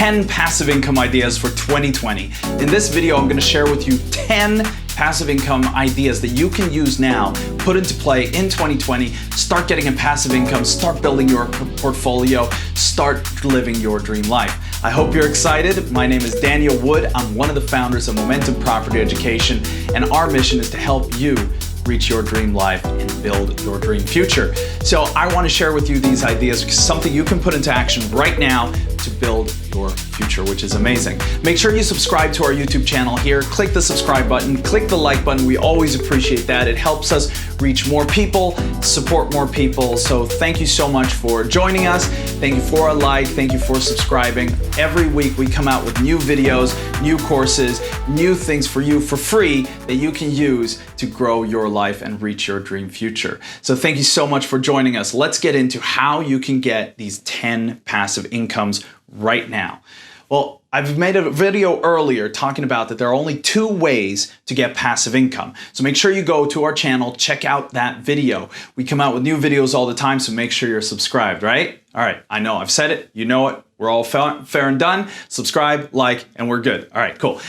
10 passive income ideas for 2020. In this video, I'm gonna share with you 10 passive income ideas that you can use now, put into play in 2020, start getting a passive income, start building your portfolio, start living your dream life. I hope you're excited. My name is Daniel Wood. I'm one of the founders of Momentum Property Education, and our mission is to help you reach your dream life and build your dream future. So I want to share with you these ideas because something you can put into action right now to build your future, which is amazing. Make sure you subscribe to our YouTube channel here. Click the subscribe button, click the like button. We always appreciate that. It helps us reach more people, support more people. So thank you so much for joining us. Thank you for a like, thank you for subscribing. Every week we come out with new videos, new courses, new things for you for free that you can use to grow your life and reach your dream future. So thank you so much for joining us. Let's get into how you can get these 10 passive incomes right now. Well, I've made a video earlier talking about that there are only 2 ways to get passive income. So make sure you go to our channel, check out that video. We come out with new videos all the time, so make sure you're subscribed, right? All right, I know I've said it, you know it. We're all fair and done. Subscribe, like, and we're good. All right, cool.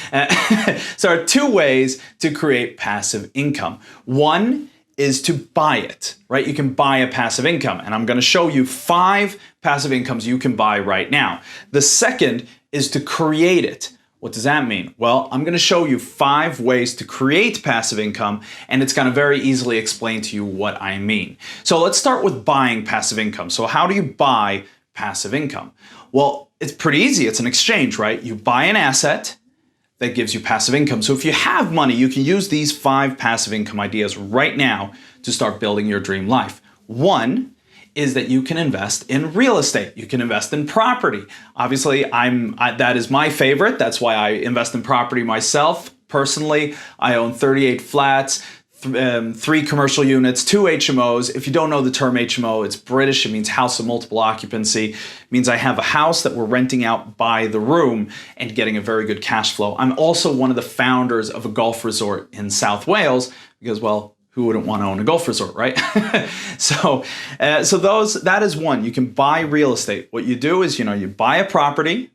So there are 2 ways to create passive income. One is to buy it, right? You can buy a passive income, and I'm gonna show you 5 passive incomes you can buy right now. The second is to create it. What does that mean? Well, I'm gonna show you 5 ways to create passive income, and it's gonna very easily explain to you what I mean. So let's start with buying passive income. So how do you buy passive income? Well, it's pretty easy. It's an exchange, right? You buy an asset that gives you passive income. So if you have money, you can use these 5 passive income ideas right now to start building your dream life. One is that you can invest in real estate. You can invest in property. Obviously, that is my favorite. That's why I invest in property myself. Personally, I own 38 flats, 3 commercial units, 2 HMOs. If you don't know the term HMO, it's British. It means house of multiple occupancy. It means I have a house that we're renting out by the room and getting a very good cash flow. I'm also one of the founders of a golf resort in South Wales because, well, who wouldn't want to own a golf resort, right? So that is one. You can buy real estate. What you do is, you buy a property,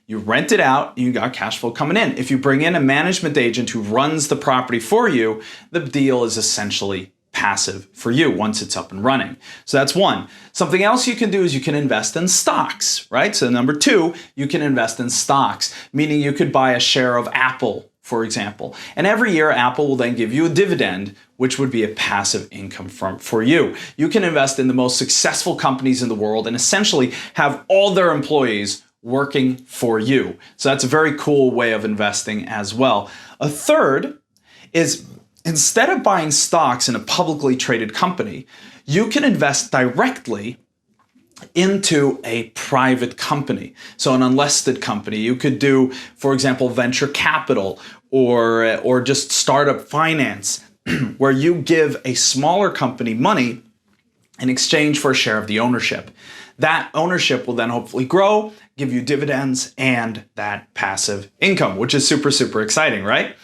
you rent it out, you got cash flow coming in. If you bring in a management agent who runs the property for you, the deal is essentially passive for you once it's up and running. So that's one. Something else you can do is you can invest in stocks, right? So number 2, you can invest in stocks, meaning you could buy a share of Apple, for example. And every year, Apple will then give you a dividend, which would be a passive income for you. You can invest in the most successful companies in the world and essentially have all their employees working for you. So that's a very cool way of investing as well. A third is instead of buying stocks in a publicly traded company, you can invest directly into a private company. So an unlisted company. You could do, for example, venture capital or just startup finance, where you give a smaller company money in exchange for a share of the ownership. That ownership will then hopefully grow, give you dividends and that passive income, which is super, super exciting, right?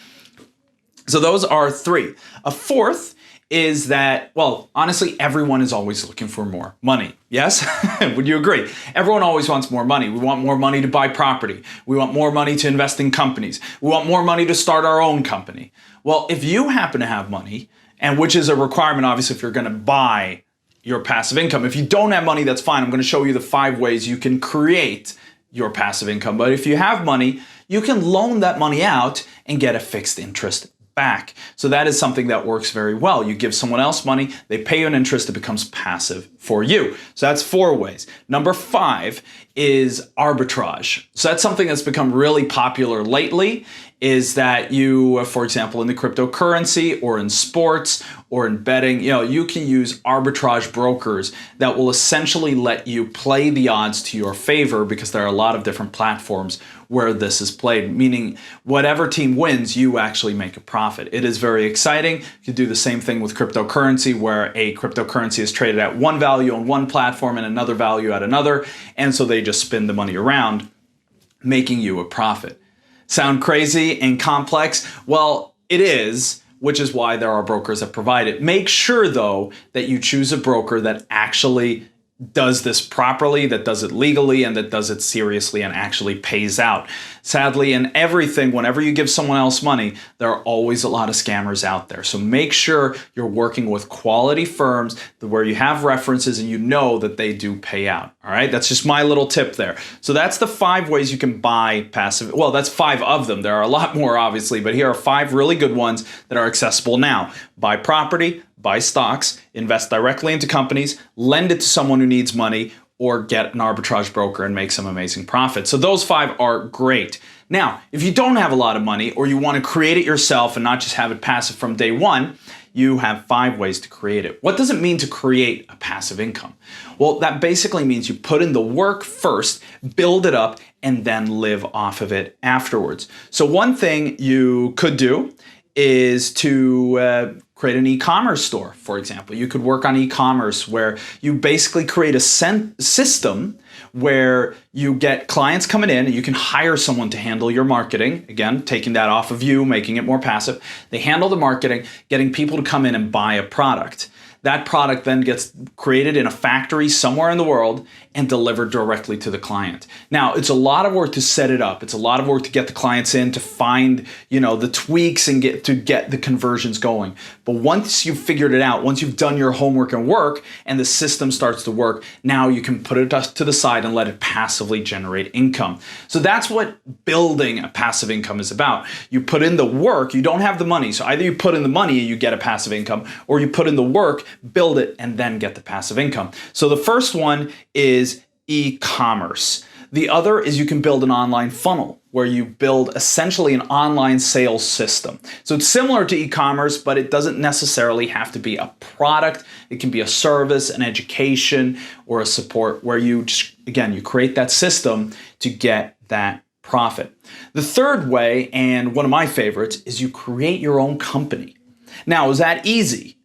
So those are 3. A fourth is that, well, honestly, everyone is always looking for more money. Yes? Would you agree? Everyone always wants more money. We want more money to buy property. We want more money to invest in companies. We want more money to start our own company. Well, if you happen to have money, and which is a requirement, obviously, if you're going to buy your passive income. If you don't have money, that's fine. I'm going to show you the 5 ways you can create your passive income. But if you have money, you can loan that money out and get a fixed interest back. So that is something that works very well. You give someone else money, they pay you an interest, it becomes passive for you. So that's 4 ways. Number 5 is arbitrage. So that's something that's become really popular lately, is that you, for example, in the cryptocurrency or in sports or in betting, you can use arbitrage brokers that will essentially let you play the odds to your favor because there are a lot of different platforms where this is played, meaning whatever team wins, you actually make a profit. It is very exciting. You can do the same thing with cryptocurrency, where a cryptocurrency is traded at one value on one platform and another value at another, and so they just spin the money around, making you a profit. Sound crazy and complex? Well, it is, which is why there are brokers that provide it. Make sure, though, that you choose a broker that actually does this properly, that does it legally, and that does it seriously and actually pays out. Sadly, in everything, whenever you give someone else money, there are always a lot of scammers out there. So make sure you're working with quality firms where you have references and you know that they do pay out. All right, that's just my little tip there. So that's the 5 ways you can buy passive. Well, that's 5 of them. There are a lot more, obviously, but here are 5 really good ones that are accessible now. Buy property, buy stocks, invest directly into companies, lend it to someone who needs money, or get an arbitrage broker and make some amazing profit. So those 5 are great. Now, if you don't have a lot of money or you want to create it yourself and not just have it passive from day one, you have 5 ways to create it. What does it mean to create a passive income? Well, that basically means you put in the work first, build it up, and then live off of it afterwards. So one thing you could do is to create an e-commerce store, for example. You could work on e-commerce where you basically create a system where you get clients coming in and you can hire someone to handle your marketing. Again, taking that off of you, making it more passive. They handle the marketing, getting people to come in and buy a product. That product then gets created in a factory somewhere in the world and delivered directly to the client. Now, it's a lot of work to set it up. It's a lot of work to get the clients in, to find, the tweaks and get the conversions going. But once you've figured it out, once you've done your homework and work and the system starts to work, now you can put it to the side and let it passively generate income. So that's what building a passive income is about. You put in the work, you don't have the money. So either you put in the money and you get a passive income, or you put in the work, build it, and then get the passive income. So the first one is e-commerce. The other is you can build an online funnel where you build essentially an online sales system. So it's similar to e-commerce, but it doesn't necessarily have to be a product. It can be a service, an education, or a support where you create that system to get that profit. The third way, and one of my favorites, is you create your own company. Now, is that easy?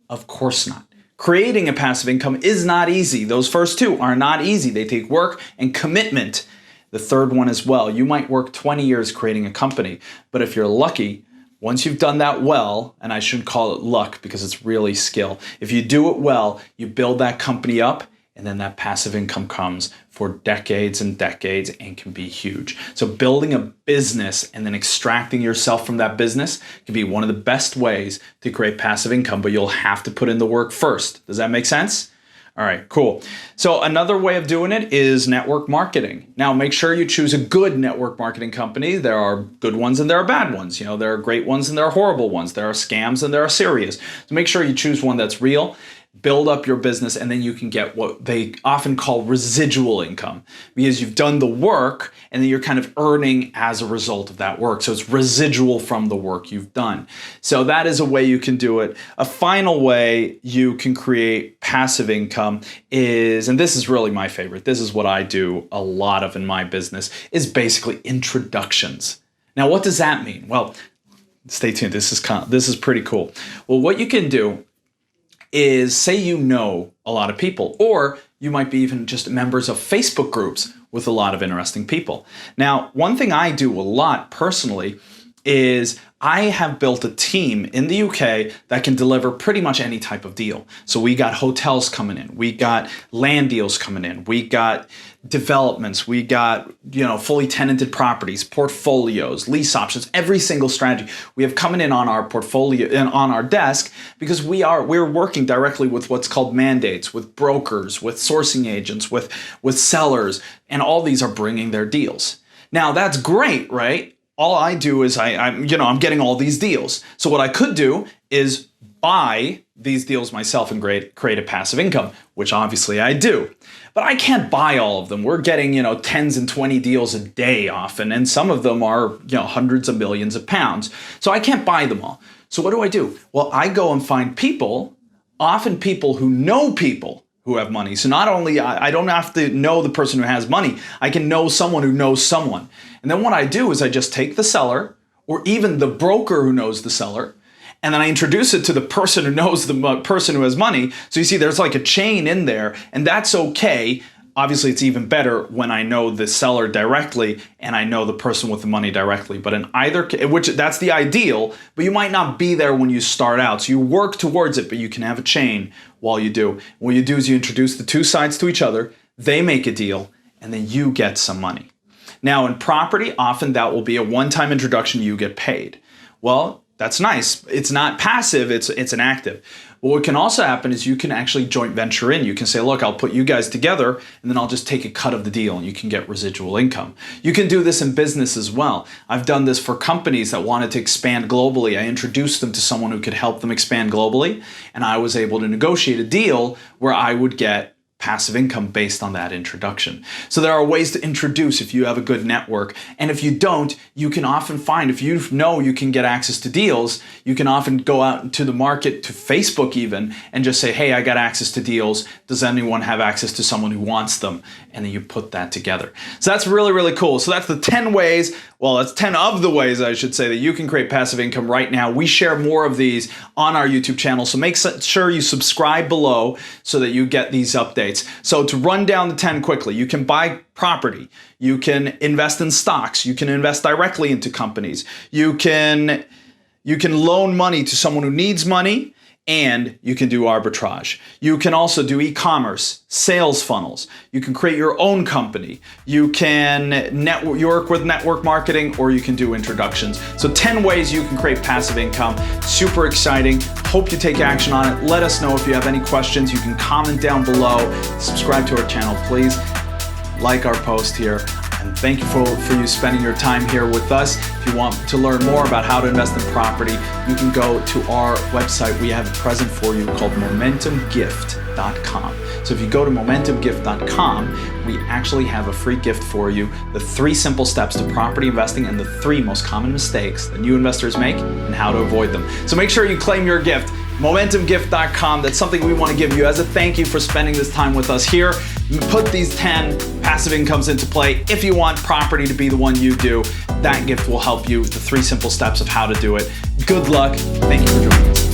Of course not. Creating a passive income is not easy. Those first 2 are not easy. They take work and commitment. The third one as well. You might work 20 years creating a company, but if you're lucky, once you've done that well, and I shouldn't call it luck because it's really skill, if you do it well, you build that company up, and then that passive income comes for decades and decades and can be huge. So building a business and then extracting yourself from that business can be one of the best ways to create passive income, but you'll have to put in the work first. Does that make sense? All right, cool. So another way of doing it is network marketing. Now, make sure you choose a good network marketing company. There are good ones and there are bad ones. There are great ones and there are horrible ones. There are scams and there are serious. So make sure you choose one that's real. Build up your business, and then you can get what they often call residual income, because you've done the work and then you're kind of earning as a result of that work. So it's residual from the work you've done. So that is a way you can do it. A final way you can create passive income is, and this is really my favorite, this is what I do a lot of in my business, is basically introductions. Now, what does that mean? Well, stay tuned. This is pretty cool. Well, what you can do is, say you know a lot of people, or you might be even just members of Facebook groups with a lot of interesting people. Now, one thing I do a lot personally is I have built a team in the UK that can deliver pretty much any type of deal. So we got hotels coming in, we got land deals coming in, we got developments, we got, fully tenanted properties, portfolios, lease options, every single strategy we have coming in on our portfolio and on our desk, because we're working directly with what's called mandates, with brokers, with sourcing agents, with sellers, and all these are bringing their deals. Now, that's great, right? All I do is I'm getting all these deals. So what I could do is buy these deals myself and create a passive income, which obviously I do. But I can't buy all of them. We're getting, 10s and 20 deals a day often, and some of them are, hundreds of millions of pounds. So I can't buy them all. So what do? Well, I go and find people, often people who know people who have money. So not only, I don't have to know the person who has money, I can know someone who knows someone. And then what I do is I just take the seller, or even the broker who knows the seller, and then I introduce it to the person who knows the person who has money. So you see, there's like a chain in there, and that's okay. Obviously, it's even better when I know the seller directly and I know the person with the money directly. But in either case, which that's the ideal, but you might not be there when you start out. So you work towards it, but you can have a chain while you do. What you do is you introduce the two sides to each other, they make a deal, and then you get some money. Now, in property, often that will be a one-time introduction, you get paid. Well, that's nice. It's not passive, it's an active. But what can also happen is you can actually joint venture in. You can say, look, I'll put you guys together and then I'll just take a cut of the deal and you can get residual income. You can do this in business as well. I've done this for companies that wanted to expand globally. I introduced them to someone who could help them expand globally, and I was able to negotiate a deal where I would get passive income based on that introduction. So there are ways to introduce if you have a good network. And if you don't, you can often find, if you know you can get access to deals, you can often go out into the market, to Facebook even, and just say, hey, I got access to deals. Does anyone have access to someone who wants them? And then you put that together. So that's really, really cool. So that's the 10 ways, well, that's 10 of the ways, I should say, that you can create passive income right now. We share more of these on our YouTube channel. So make sure you subscribe below so that you get these updates. So to run down the 10 quickly, you can buy property, you can invest in stocks, you can invest directly into companies, you can loan money to someone who needs money, and you can do arbitrage. You can also do e-commerce, sales funnels. You can create your own company. You can work with network marketing, or you can do introductions. So 10 ways you can create passive income. Super exciting. Hope you take action on it. Let us know if you have any questions. You can comment down below. Subscribe to our channel, please. Like our post here. And thank you for you spending your time here with us. If you want to learn more about how to invest in property, you can go to our website. We have a present for you called MomentumGift.com. So if you go to MomentumGift.com, we actually have a free gift for you, the 3 simple steps to property investing and the 3 most common mistakes that new investors make and how to avoid them. So make sure you claim your gift. MomentumGift.com. That's something we want to give you as a thank you for spending this time with us here. Put these 10 passive incomes into play. If you want property to be the one you do, that gift will help you with the 3 simple steps of how to do it. Good luck. Thank you for joining us.